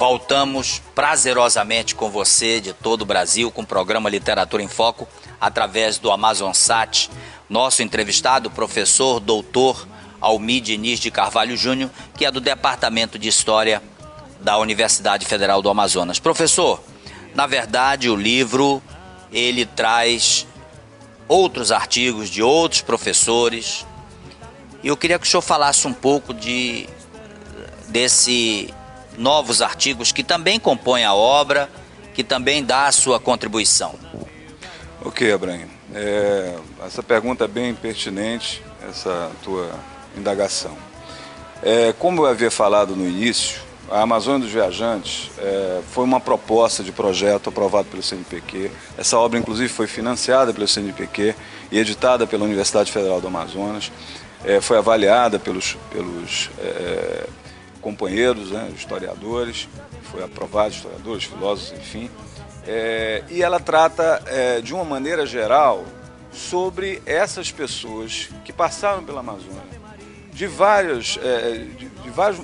Voltamos prazerosamente com você de todo o Brasil, com o programa Literatura em Foco, através do Amazonsat. Nosso entrevistado, professor doutor Almir Diniz de Carvalho Júnior, que é do Departamento de História da Universidade Federal do Amazonas. Professor, na verdade o livro, ele traz outros artigos de outros professores. E eu queria que o senhor falasse um pouco desses novos artigos que também compõem a obra, que também dá a sua contribuição. Ok, Abraham. Essa pergunta é bem pertinente, essa tua indagação. Como eu havia falado no início, a Amazônia dos Viajantes foi uma proposta de projeto aprovado pelo CNPq. Essa obra, inclusive, foi financiada pelo CNPq e editada pela Universidade Federal do Amazonas. Foi avaliada pelos companheiros, né, historiadores, foi aprovada, historiadores, filósofos, enfim. E ela trata, de uma maneira geral, sobre essas pessoas que passaram pela Amazônia,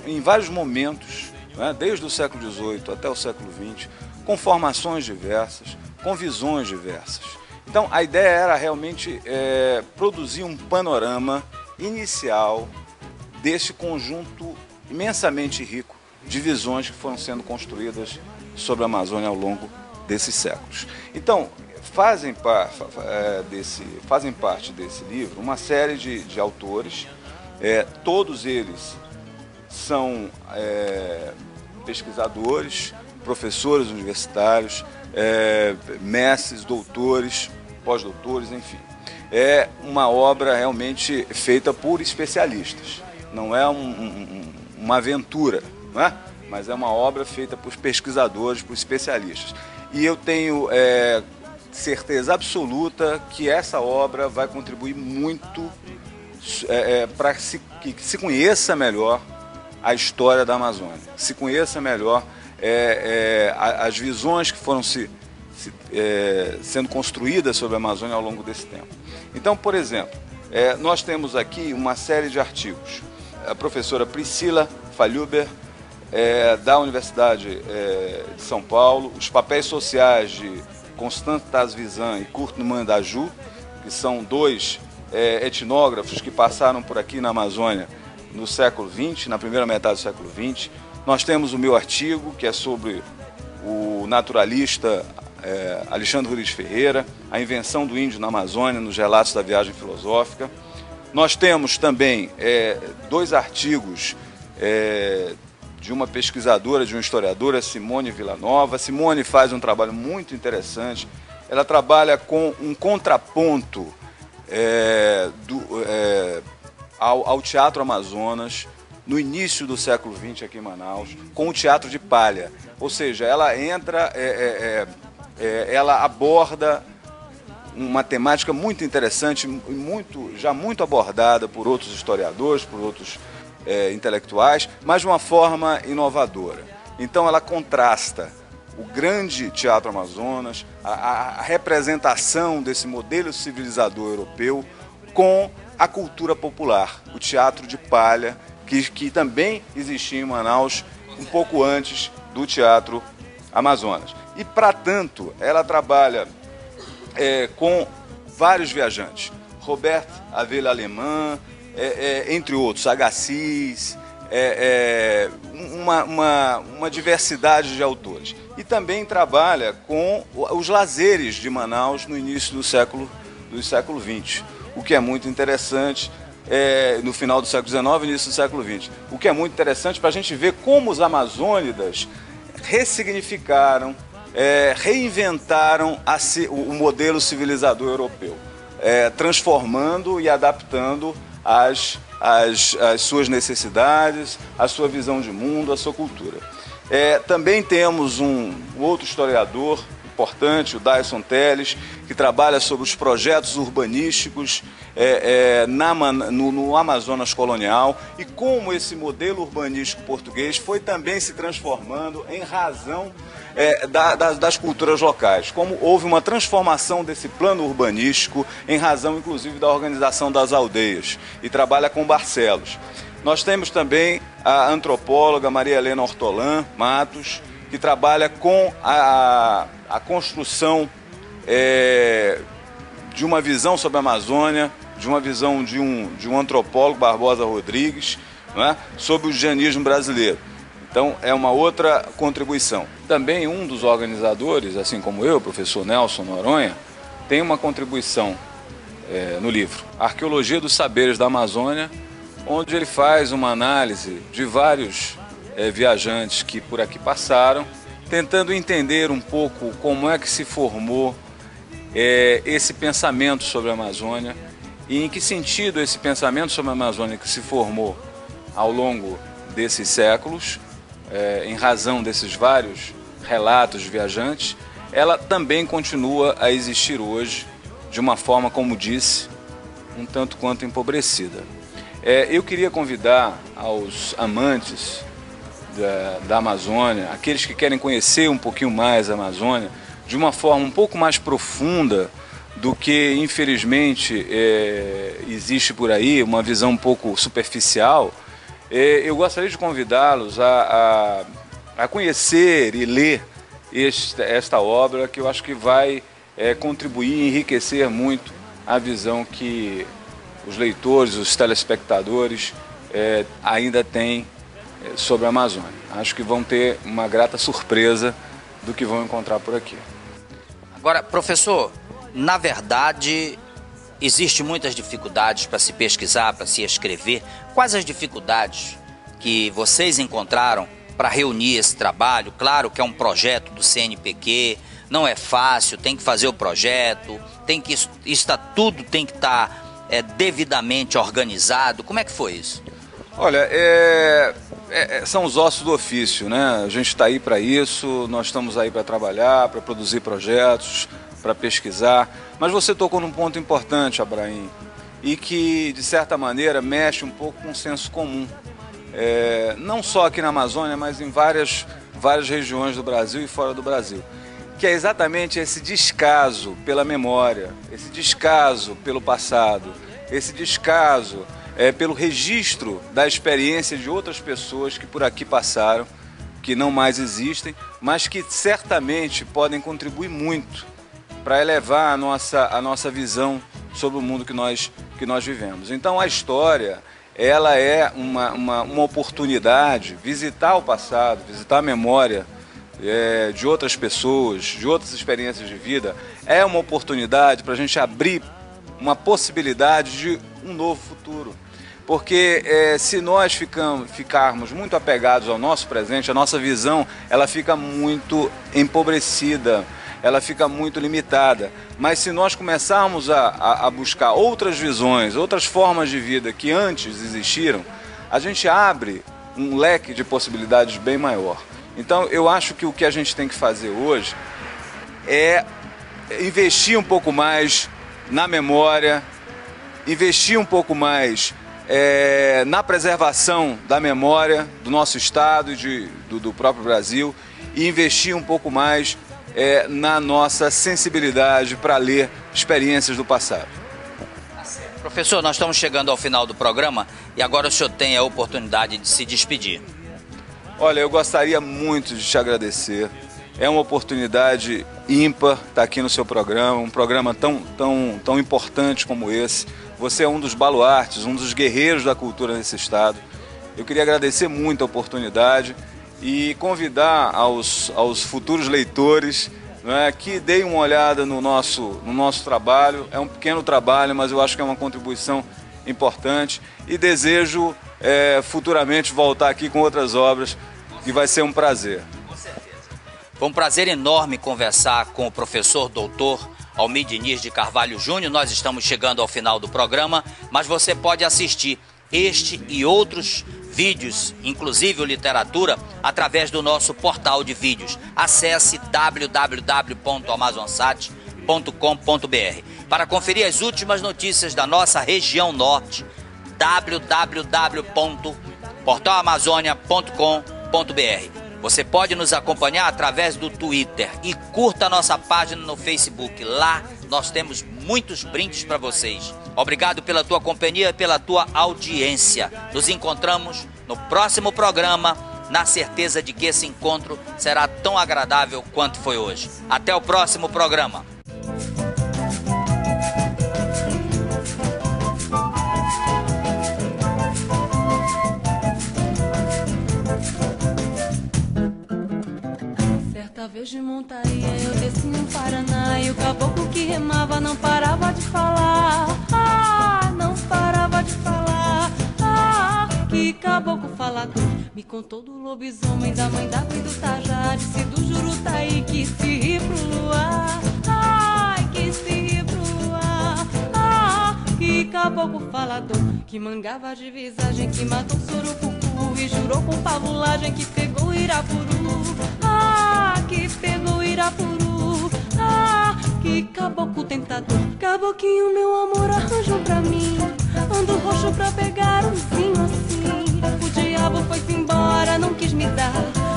em vários momentos, né, desde o século XVIII até o século XX, com formações diversas, com visões diversas. Então, a ideia era realmente produzir um panorama inicial desse conjunto imensamente rico de visões que foram sendo construídas sobre a Amazônia ao longo desses séculos. Então, fazem parte desse livro uma série de autores, todos eles são pesquisadores, professores universitários, mestres, doutores, pós-doutores, enfim. É uma obra realmente feita por especialistas, não é uma aventura, não é? Mas é uma obra feita por pesquisadores, por especialistas. E eu tenho certeza absoluta que essa obra vai contribuir muito para que se conheça melhor a história da Amazônia, se conheça melhor as visões que foram sendo construídas sobre a Amazônia ao longo desse tempo. Então, por exemplo, nós temos aqui uma série de artigos. A professora Priscila Falhuber, da Universidade de São Paulo, os papéis sociais de Constante Tasvisan e Kurt Mandaju, que são dois etnógrafos que passaram por aqui na Amazônia no século XX, na primeira metade do século XX. Nós temos o meu artigo, que é sobre o naturalista Alexandre Ruiz Ferreira, a invenção do índio na Amazônia, nos relatos da viagem filosófica. Nós temos também dois artigos de uma pesquisadora, de uma historiadora, Simone Villanova. Simone faz um trabalho muito interessante. Ela trabalha com um contraponto ao Teatro Amazonas, no início do século XX aqui em Manaus, com o teatro de palha. Ou seja, ela entra, ela aborda uma temática muito interessante, já muito abordada por outros historiadores, por outros intelectuais, mas de uma forma inovadora. Então ela contrasta o grande Teatro Amazonas, a representação desse modelo civilizador europeu com a cultura popular, o teatro de palha, que também existia em Manaus um pouco antes do Teatro Amazonas. E, para tanto, ela trabalha com vários viajantes, Robert Avila Alemã, entre outros, Agassiz, uma diversidade de autores. E também trabalha com os lazeres de Manaus no início do século XX, o que é muito interessante, no final do século XIX e início do século XX. O que é muito interessante para a gente ver como os amazônidas ressignificaram, reinventaram o modelo civilizador europeu, transformando e adaptando as suas necessidades, a sua visão de mundo, a sua cultura. Também temos um outro historiador importante, o Dyson Telles, que trabalha sobre os projetos urbanísticos no Amazonas colonial e como esse modelo urbanístico português foi também se transformando em razão das culturas locais, como houve uma transformação desse plano urbanístico em razão, inclusive, da organização das aldeias, e trabalha com Barcelos. Nós temos também a antropóloga Maria Helena Hortolã Matos, que trabalha com a construção de uma visão sobre a Amazônia, de uma visão de um antropólogo, Barbosa Rodrigues, não é? Sobre o indianismo brasileiro. Então, é uma outra contribuição. Também um dos organizadores, assim como eu, o professor Nelson Noronha, tem uma contribuição no livro, Arqueologia dos Saberes da Amazônia, onde ele faz uma análise de vários viajantes que por aqui passaram, tentando entender um pouco como é que se formou esse pensamento sobre a Amazônia e em que sentido esse pensamento sobre a Amazônia que se formou ao longo desses séculos, em razão desses vários relatos de viajantes, ela também continua a existir hoje de uma forma, como disse, um tanto quanto empobrecida. Eu queria convidar aos amantes da Amazônia, aqueles que querem conhecer um pouquinho mais a Amazônia, de uma forma um pouco mais profunda do que, infelizmente, existe por aí, uma visão um pouco superficial. Eu gostaria de convidá-los a conhecer e ler esta obra, que eu acho que vai contribuir e enriquecer muito a visão que os leitores, os telespectadores ainda têm sobre a Amazônia. Acho que vão ter uma grata surpresa do que vão encontrar por aqui. Agora, professor, na verdade, existem muitas dificuldades para se pesquisar, para se escrever. Quais as dificuldades que vocês encontraram para reunir esse trabalho? Claro que é um projeto do CNPq, não é fácil, tem que fazer o projeto, tudo tem que estar devidamente organizado. Como é que foi isso? Olha, são os ossos do ofício, né? A gente está aí para isso, nós estamos aí para trabalhar, para produzir projetos, para pesquisar. Mas você tocou num ponto importante, Abraim, e que, de certa maneira, mexe um pouco com o senso comum. Não só aqui na Amazônia, mas em várias regiões do Brasil e fora do Brasil. Que é exatamente esse descaso pela memória, esse descaso pelo passado, esse descaso pelo registro da experiência de outras pessoas que por aqui passaram, que não mais existem, mas que certamente podem contribuir muito para elevar a nossa visão sobre o mundo que nós vivemos. Então a história, ela é uma oportunidade, visitar o passado, visitar a memória de outras pessoas, de outras experiências de vida, é uma oportunidade para a gente abrir uma possibilidade de um novo futuro. Porque se nós ficarmos muito apegados ao nosso presente, a nossa visão ela fica muito empobrecida, ela fica muito limitada. Mas se nós começarmos a buscar outras visões, outras formas de vida que antes existiram, a gente abre um leque de possibilidades bem maior. Então eu acho que o que a gente tem que fazer hoje é investir um pouco mais na memória, investir um pouco mais na preservação da memória do nosso estado e do próprio Brasil, e investir um pouco mais na nossa sensibilidade para ler experiências do passado. Professor, nós estamos chegando ao final do programa e agora o senhor tem a oportunidade de se despedir. Olha, eu gostaria muito de te agradecer. É uma oportunidade ímpar estar aqui no seu programa, um programa tão importante como esse. Você é um dos baluartes, um dos guerreiros da cultura nesse estado. Eu queria agradecer muito a oportunidade e convidar aos futuros leitores, né, que deem uma olhada no nosso trabalho. É um pequeno trabalho, mas eu acho que é uma contribuição importante e desejo futuramente voltar aqui com outras obras, que vai ser um prazer. Com certeza. Foi um prazer enorme conversar com o professor doutor Almir Diniz de Carvalho Júnior. Nós estamos chegando ao final do programa, mas você pode assistir este e outros vídeos, inclusive o Literatura, através do nosso portal de vídeos. Acesse www.amazonsat.com.br. Para conferir as últimas notícias da nossa região norte, www.portalamazônia.com.br. Você pode nos acompanhar através do Twitter e curta a nossa página no Facebook. Lá nós temos muitos brindes para vocês. Obrigado pela tua companhia e pela tua audiência. Nos encontramos no próximo programa na certeza de que esse encontro será tão agradável quanto foi hoje. Até o próximo programa. Certa vez de montaria eu desci no Paraná e o caboclo que remava não parava de falar. Não parava de falar. Que caboclo falador. Me contou do lobisomem, da mãe d'água e do tajá. Disse do Jurutaí que se ri pro luar. Que se ri pro luar. Que caboclo falador. Que mangava de visagem, que matou surucucu e jurou com pavulagem que pegou Irapuru. Que pegou Irapuru. Que caboclo tentador. Caboquinho, meu amor, arranjou pra mim. Ando roxo pra pegar um vinho assim. O diabo foi-se embora, não quis me dar.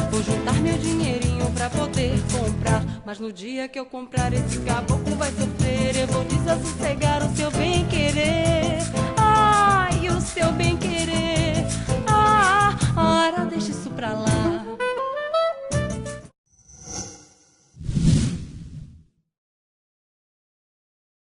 Vou juntar meu dinheirinho pra poder comprar. Mas no dia que eu comprar esse caboclo vai sofrer. Eu vou desassossegar o seu bem querer.